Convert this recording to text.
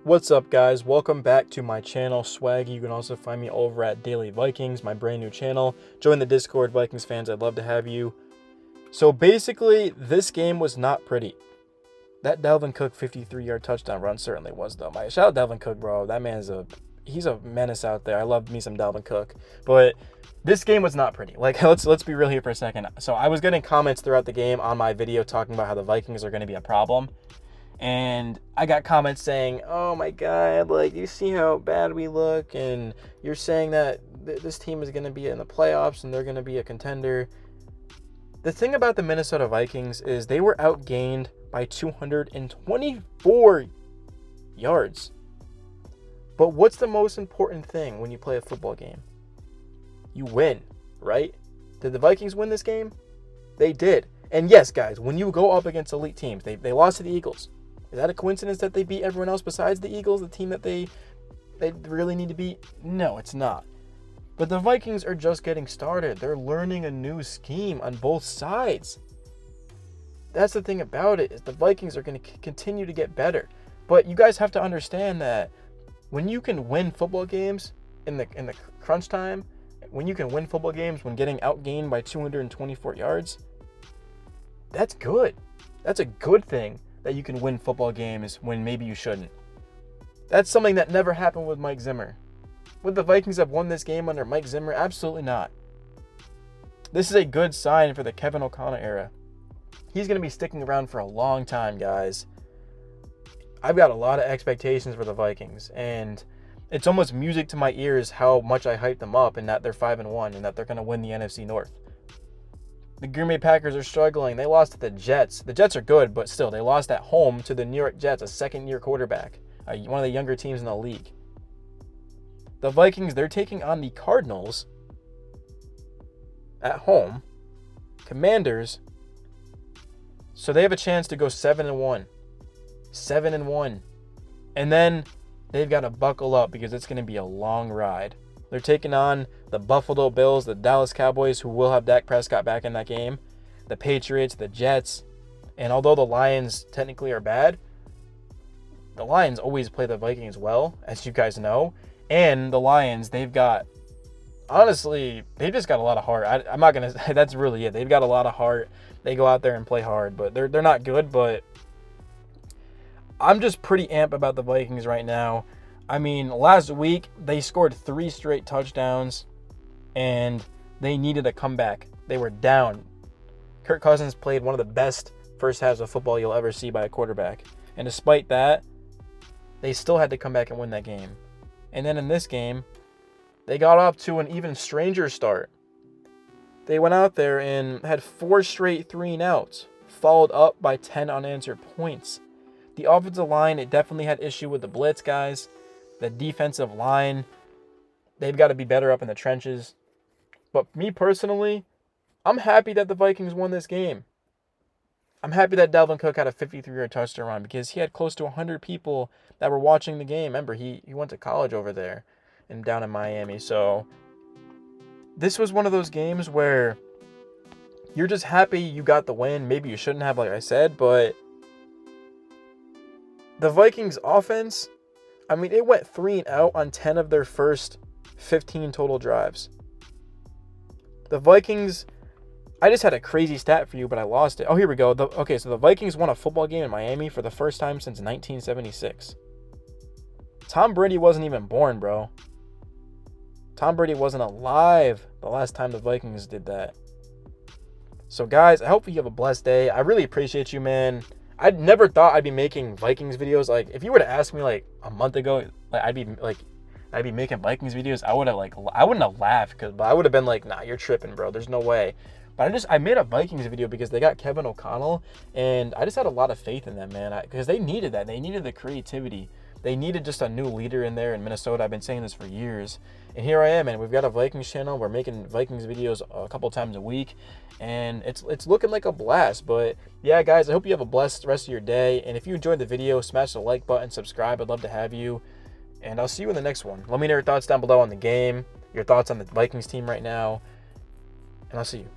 What's up, guys? Welcome back to my channel, Swaggy. You can also find me over at Daily Vikings, my brand new channel. Join the Discord, Vikings fans. I'd love to have you. So basically, this game was not pretty. That Dalvin Cook 53-yard touchdown run certainly was, though. Shout out Dalvin Cook, bro. That man's he's a menace out there. I love me some Dalvin Cook. But this game was not pretty. Like, let's be real here for a second. So I was getting comments throughout the game on my video talking about how the Vikings are going to be a problem. And I got comments saying, oh my God, like, you see how bad we look, and you're saying that this team is going to be in the playoffs and they're going to be a contender. The thing about the Minnesota Vikings is they were outgained by 224 yards. But what's the most important thing when you play a football game? You win, right? Did the Vikings win this game? They did. And yes, guys, when you go up against elite teams, they lost to the Eagles. Is that a coincidence that they beat everyone else besides the Eagles, the team that they really need to beat? No, it's not. But the Vikings are just getting started. They're learning a new scheme on both sides. That's the thing about it, is the Vikings are going to continue to get better. But you guys have to understand that when you can win football games in the crunch time, when you can win football games when getting outgained by 224 yards, that's good. That's a good thing. That you can win football games when maybe you shouldn't. That's something that never happened with Mike Zimmer. Would the Vikings have won this game under Mike Zimmer? Absolutely not. This is a good sign for the Kevin O'Connell era. He's going to be sticking around for a long time, guys. I've got a lot of expectations for the Vikings, and it's almost music to my ears how much I hyped them up and that they're 5-1 and that they're going to win the NFC North. The Green Bay Packers are struggling. They lost to the Jets. The Jets are good, but still, they lost at home to the New York Jets, a second-year quarterback, one of the younger teams in the league. The Vikings, they're taking on the Cardinals at home, Commanders, so they have a chance to go 7-1. 7-1. And then they've got to buckle up because it's going to be a long ride. They're taking on the Buffalo Bills, the Dallas Cowboys, who will have Dak Prescott back in that game, the Patriots, the Jets. And although the Lions technically are bad, the Lions always play the Vikings well, as you guys know. And the Lions, they've got, honestly, they've just got a lot of heart. I'm not going to say that's really it. They've got a lot of heart. They go out there and play hard, but they're not good. But I'm just pretty amped about the Vikings right now. I mean, last week, they scored 3 straight touchdowns, and they needed a comeback. They were down. Kirk Cousins played one of the best first halves of football you'll ever see by a quarterback. And despite that, they still had to come back and win that game. And then in this game, they got off to an even stranger start. They went out there and had 4 straight 3-and-outs, followed up by 10 unanswered points. The offensive line, it definitely had issue with the blitz, guys. The defensive line, they've got to be better up in the trenches. But me personally, I'm happy that the Vikings won this game. I'm happy that Dalvin Cook had a 53-yard touchdown run because he had close to 100 people that were watching the game. Remember, he went to college over there and down in Miami. So this was one of those games where you're just happy you got the win. Maybe you shouldn't have, like I said, but the Vikings offense, I mean, it went 3-and-out on 10 of their first 15 total drives. The Vikings, I just had a crazy stat for you, but I lost it. Oh, here we go. So the Vikings won a football game in Miami for the first time since 1976. Tom Brady wasn't even born, bro. Tom Brady wasn't alive the last time the Vikings did that. So, guys, I hope you have a blessed day. I really appreciate you, man. I never thought I'd be making Vikings videos. Like, if you were to ask me like a month ago, like I'd be making Vikings videos, I wouldn't have laughed, but I would have been like, nah, you're tripping, bro. There's no way. But I made a Vikings video because they got Kevin O'Connell, and I just had a lot of faith in them, man. Because they needed that. They needed the creativity. They needed just a new leader in there in Minnesota. I've been saying this for years. And here I am, and we've got a Vikings channel. We're making Vikings videos a couple times a week, and it's looking like a blast. But yeah, guys, I hope you have a blessed rest of your day. And if you enjoyed the video, smash the like button, subscribe. I'd love to have you. And I'll see you in the next one. Let me know your thoughts down below on the game, your thoughts on the Vikings team right now, and I'll see you.